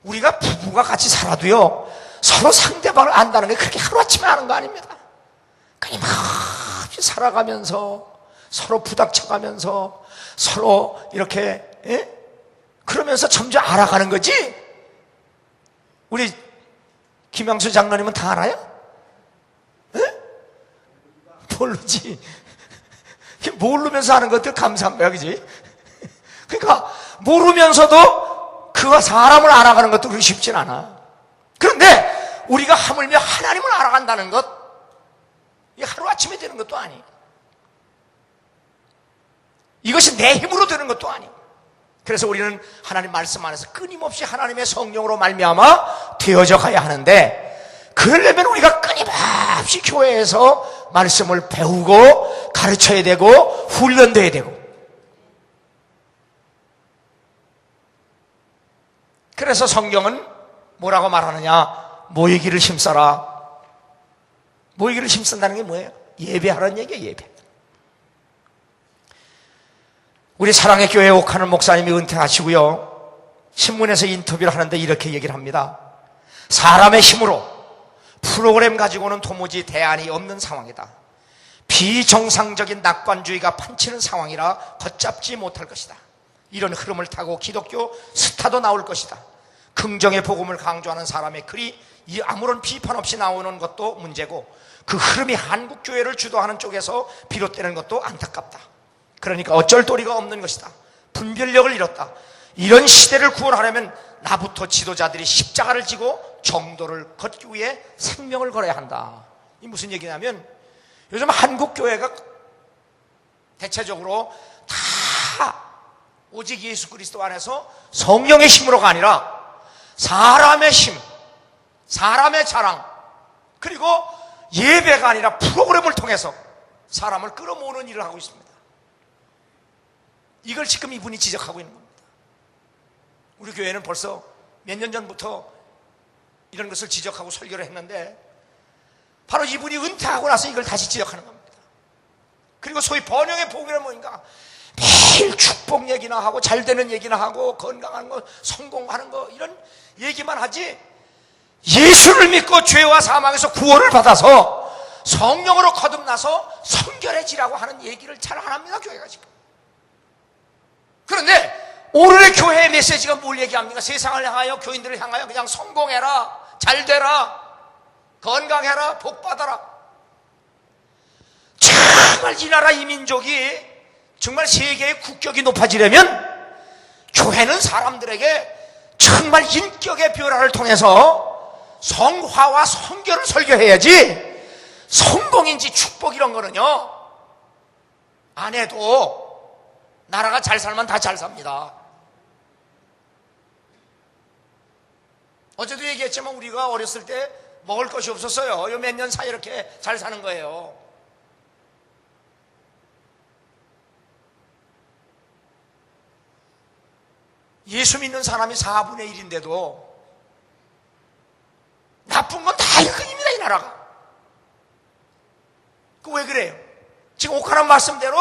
우리가 부부가 같이 살아도요, 서로 상대방을 안다는 게 그렇게 하루아침에 아는 거 아닙니다. 끊임없이 살아가면서 서로 부닥쳐가면서 서로 이렇게 그러면서 점점 알아가는 거지. 우리 김양수 장로님은 다 알아요? 모르지. 모르면서 하는 것들 감사한 거야, 그지? 그러니까 모르면서도 그가 사람을 알아가는 것도 그렇게 쉽진 않아. 그런데 우리가 하물며 하나님을 알아간다는 것, 이게 하루아침에 되는 것도 아니에요. 이것이 내 힘으로 되는 것도 아니에요. 그래서 우리는 하나님 말씀 안에서 끊임없이 하나님의 성령으로 말미암아 되어져 가야 하는데, 그러려면 우리가 끊임없이 교회에서 말씀을 배우고 가르쳐야 되고 훈련돼야 되고, 그래서 성경은 뭐라고 말하느냐? 모이기를 힘써라. 모이기를 힘쓴다는 게 뭐예요? 예배하라는 얘기예요. 예배. 우리 사랑의 교회 옥하는 목사님이 은퇴하시고요, 신문에서 인터뷰를 하는데 이렇게 얘기를 합니다. 사람의 힘으로 프로그램 가지고는 도무지 대안이 없는 상황이다. 비정상적인 낙관주의가 판치는 상황이라 걷잡지 못할 것이다. 이런 흐름을 타고 기독교 스타도 나올 것이다. 긍정의 복음을 강조하는 사람의 글이 아무런 비판 없이 나오는 것도 문제고, 그 흐름이 한국교회를 주도하는 쪽에서 비롯되는 것도 안타깝다. 그러니까 어쩔 도리가 없는 것이다. 분별력을 잃었다. 이런 시대를 구원하려면 나부터 지도자들이 십자가를 지고 정도를 걷기 위해 생명을 걸어야 한다. 이 무슨 얘기냐면, 요즘 한국교회가 대체적으로 다 오직 예수 그리스도 안에서 성령의 힘으로가 아니라 사람의 힘, 사람의 자랑, 그리고 예배가 아니라 프로그램을 통해서 사람을 끌어모으는 일을 하고 있습니다. 이걸 지금 이분이 지적하고 있는 겁니다. 우리 교회는 벌써 몇 년 전부터 이런 것을 지적하고 설교를 했는데, 바로 이분이 은퇴하고 나서 이걸 다시 지적하는 겁니다. 그리고 소위 번영의 복이란 뭐인가? 매일 축복 얘기나 하고 잘되는 얘기나 하고 건강한 거, 성공하는 거, 이런 얘기만 하지, 예수를 믿고 죄와 사망에서 구원을 받아서 성령으로 거듭나서 성결해지라고 하는 얘기를 잘 안 합니다, 교회가 지금. 그런데 오늘의 교회의 메시지가 뭘 얘기합니까? 세상을 향하여, 교인들을 향하여 그냥 성공해라, 잘 되라, 건강해라, 복 받아라. 정말 이 나라 이 민족이 정말 세계의 국격이 높아지려면 교회는 사람들에게 정말 인격의 변화를 통해서 성화와 성결을 설교해야지, 성공인지 축복 이런 거는요 안 해도 나라가 잘 살면 다 잘 삽니다. 어제도 얘기했지만 우리가 어렸을 때 먹을 것이 없었어요. 요 몇 년 사이 이렇게 잘 사는 거예요. 예수 믿는 사람이 4분의 1인데도 나쁜 건 다 1등입니다, 이 나라가. 그 왜 그래요? 지금 옥하는 말씀대로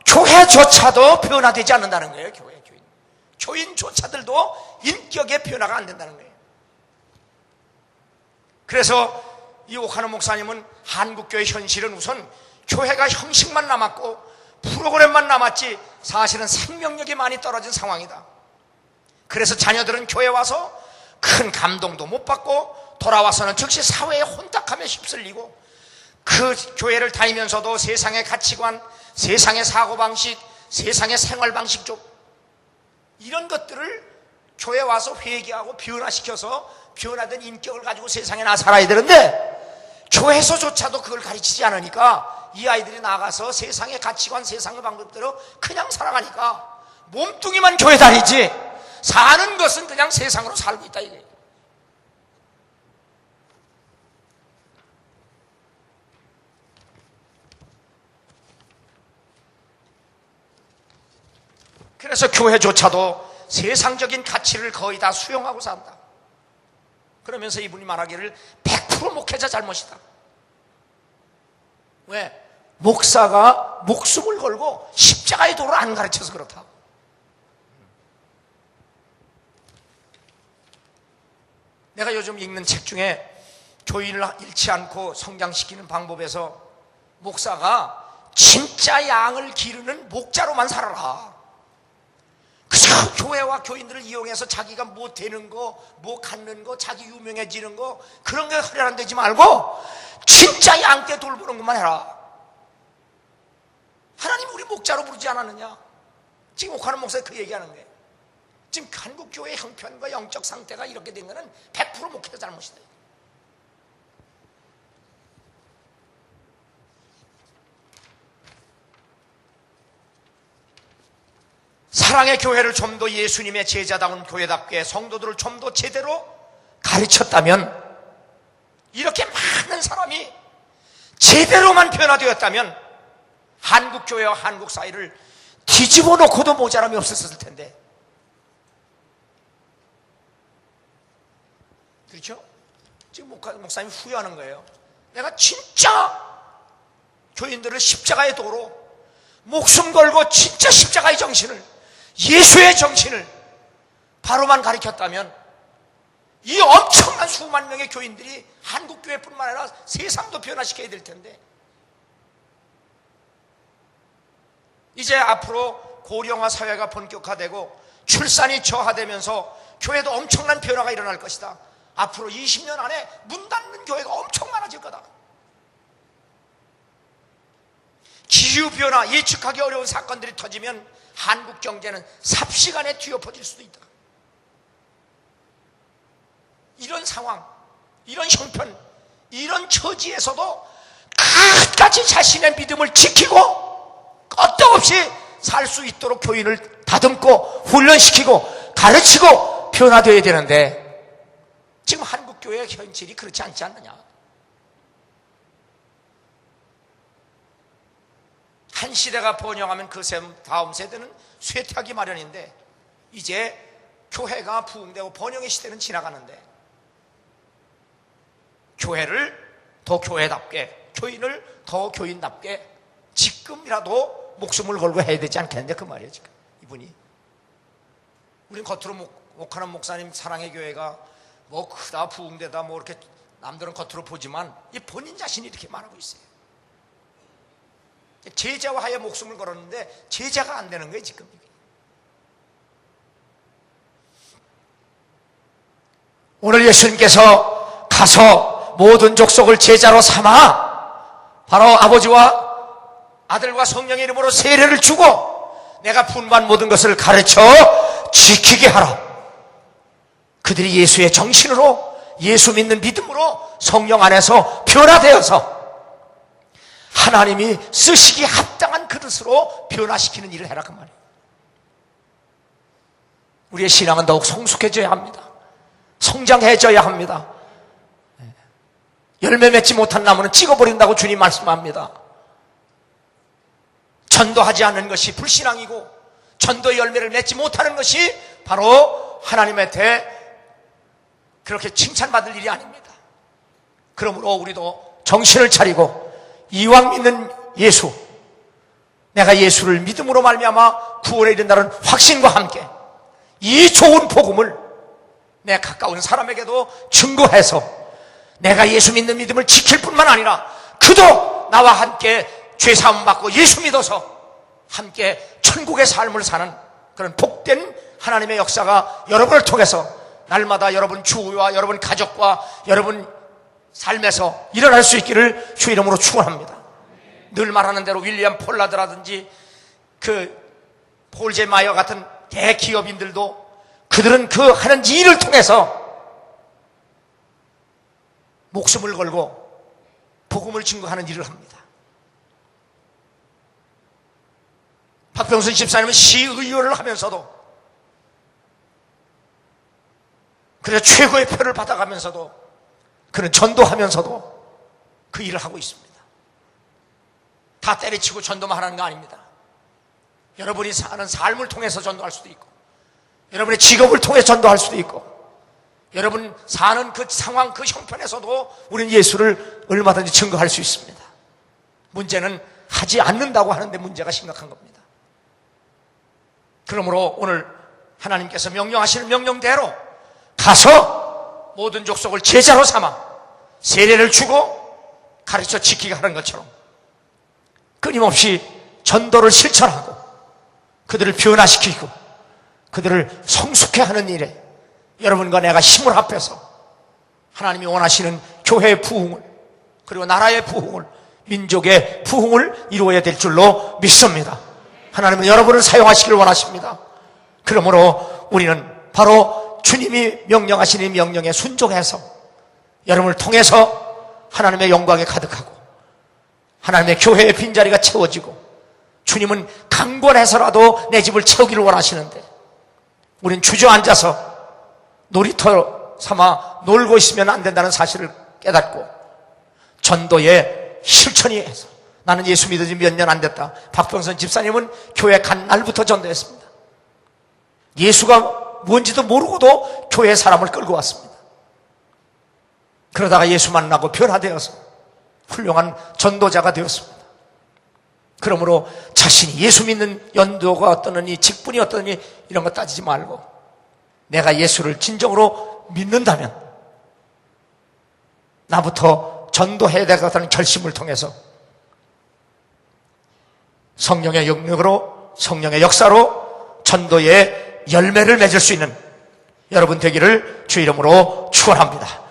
교회조차도 변화되지 않는다는 거예요. 교인조차들도 인격의 변화가 안 된다는 거예요. 그래서 이 옥하는 목사님은 한국교회 현실은 우선 교회가 형식만 남았고 프로그램만 남았지 사실은 생명력이 많이 떨어진 상황이다. 그래서 자녀들은 교회 와서 큰 감동도 못 받고 돌아와서는 즉시 사회의 혼탁함에 휩쓸리고, 그 교회를 다니면서도 세상의 가치관, 세상의 사고방식, 세상의 생활방식 쪽 이런 것들을 교회 와서 회개하고 변화시켜서 변화된 인격을 가지고 세상에 나살아야 되는데, 교회에서조차도 그걸 가르치지 않으니까 이 아이들이 나가서 세상의 가치관, 세상의 방법대로 그냥 살아가니까 몸뚱이만 교회 다니지 사는 것은 그냥 세상으로 살고 있다 이거예요. 그래서 교회조차도 세상적인 가치를 거의 다 수용하고 산다. 그러면서 이분이 말하기를 100% 목회자 잘못이다. 왜? 목사가 목숨을 걸고 십자가의 도를 안 가르쳐서 그렇다. 내가 요즘 읽는 책 중에 교인을 잃지 않고 성장시키는 방법에서 목사가 진짜 양을 기르는 목자로만 살아라. 그저 교회와 교인들을 이용해서 자기가 뭐 되는 거, 뭐 갖는 거, 자기 유명해지는 거 그런 게 허려안 되지 말고 진짜 양떼 돌보는 것만 해라. 하나님 우리 목자로 부르지 않았느냐? 지금 옥하는 목사가 그 얘기하는 거예요. 지금 한국교회의 형편과 영적 상태가 이렇게 된 거는 100% 목회자 잘못이다. 사랑의 교회를 좀 더 예수님의 제자다운 교회답게 성도들을 좀 더 제대로 가르쳤다면, 이렇게 많은 사람이 제대로만 변화되었다면 한국교회와 한국 사회를 뒤집어 놓고도 모자람이 없었을 텐데. 그렇죠? 지금 목사님이 후회하는 거예요. 내가 진짜 교인들을 십자가의 도로 목숨 걸고 진짜 십자가의 정신을, 예수의 정신을 바로만 가르쳤다면 이 엄청난 수만 명의 교인들이 한국교회뿐만 아니라 세상도 변화시켜야 될 텐데, 이제 앞으로 고령화 사회가 본격화되고 출산이 저하되면서 교회도 엄청난 변화가 일어날 것이다. 앞으로 20년 안에 문 닫는 교회가 엄청 많아질 거다. 기후변화, 예측하기 어려운 사건들이 터지면 한국 경제는 삽시간에 뒤엎어질 수도 있다. 이런 상황, 이런 형편, 이런 처지에서도 끝까지 자신의 믿음을 지키고 끄떡없이 살 수 있도록 교인을 다듬고 훈련시키고 가르치고 변화되어야 되는데, 지금 한국교회의 현실이 그렇지 않지 않느냐. 한 시대가 번영하면 그 다음 세대는 쇠퇴하기 마련인데, 이제 교회가 부흥되고 번영의 시대는 지나가는데, 교회를 더 교회답게, 교인을 더 교인답게 지금이라도 목숨을 걸고 해야 되지 않겠는데, 그 말이에요. 지금 이분이. 우린 겉으로 목하는 목사님 사랑의 교회가 뭐 크다 부흥되다 뭐 이렇게 남들은 겉으로 보지만 이 본인 자신이 이렇게 말하고 있어요. 제자와 하여 목숨을 걸었는데 제자가 안 되는 거예요, 지금. 오늘 예수님께서 가서 모든 족속을 제자로 삼아 바로 아버지와 아들과 성령의 이름으로 세례를 주고 내가 분반 모든 것을 가르쳐 지키게 하라. 그들이 예수의 정신으로 예수 믿는 믿음으로 성령 안에서 변화되어서 하나님이 쓰시기에 합당한 그릇으로 변화시키는 일을 해라 그 말이에요. 우리의 신앙은 더욱 성숙해져야 합니다. 성장해져야 합니다. 열매 맺지 못한 나무는 찍어버린다고 주님 말씀합니다. 전도하지 않는 것이 불신앙이고 전도의 열매를 맺지 못하는 것이 바로 하나님한테 그렇게 칭찬받을 일이 아닙니다. 그러므로 우리도 정신을 차리고 이왕 믿는 예수, 내가 예수를 믿음으로 말미암아 구원에 이른다는 확신과 함께 이 좋은 복음을 내 가까운 사람에게도 증거해서 내가 예수 믿는 믿음을 지킬 뿐만 아니라 그도 나와 함께 죄사함 받고 예수 믿어서 함께 천국의 삶을 사는 그런 복된 하나님의 역사가 여러분을 통해서 날마다 여러분 주위와 여러분 가족과 여러분 삶에서 일어날 수 있기를 주 이름으로 축원합니다. 늘 말하는 대로 윌리엄 폴라드라든지 그 폴 제마이어 같은 대기업인들도 그들은 그 하는 일을 통해서 목숨을 걸고 복음을 증거하는 일을 합니다. 박병순 집사님은 시의원을 하면서도 그래서 최고의 표를 받아가면서도 그는 전도하면서도 그 일을 하고 있습니다. 다 때려치고 전도만 하는 거 아닙니다. 여러분이 사는 삶을 통해서 전도할 수도 있고 여러분의 직업을 통해 전도할 수도 있고 여러분 사는 그 상황 그 형편에서도 우리는 예수를 얼마든지 증거할 수 있습니다. 문제는 하지 않는다고 하는데 문제가 심각한 겁니다. 그러므로 오늘 하나님께서 명령하시는 명령대로 가서 모든 족속을 제자로 삼아 세례를 주고 가르쳐 지키게 하는 것처럼 끊임없이 전도를 실천하고 그들을 변화시키고 그들을 성숙해 하는 일에 여러분과 내가 힘을 합해서 하나님이 원하시는 교회의 부흥을 그리고 나라의 부흥을 민족의 부흥을 이루어야 될 줄로 믿습니다. 하나님은 여러분을 사용하시기를 원하십니다. 그러므로 우리는 바로 주님이 명령하시는 명령에 순종해서 여러분을 통해서 하나님의 영광에 가득하고 하나님의 교회의 빈자리가 채워지고 주님은 강권해서라도 내 집을 채우기를 원하시는데 우린 주저앉아서 놀이터 삼아 놀고 있으면 안 된다는 사실을 깨닫고 전도에 실천이 해서 나는 예수 믿은 지 몇 년 안 됐다. 박병선 집사님은 교회 간 날부터 전도했습니다. 예수가 뭔지도 모르고도 교회 사람을 끌고 왔습니다. 그러다가 예수 만나고 변화되어서 훌륭한 전도자가 되었습니다. 그러므로 자신이 예수 믿는 연도가 어떠느니 직분이 어떠느니 이런 거 따지지 말고 내가 예수를 진정으로 믿는다면 나부터 전도해야 되겠다는 결심을 통해서 성령의 영역으로 성령의 역사로 전도의 열매를 맺을 수 있는 여러분 되기를 주 이름으로 축원합니다.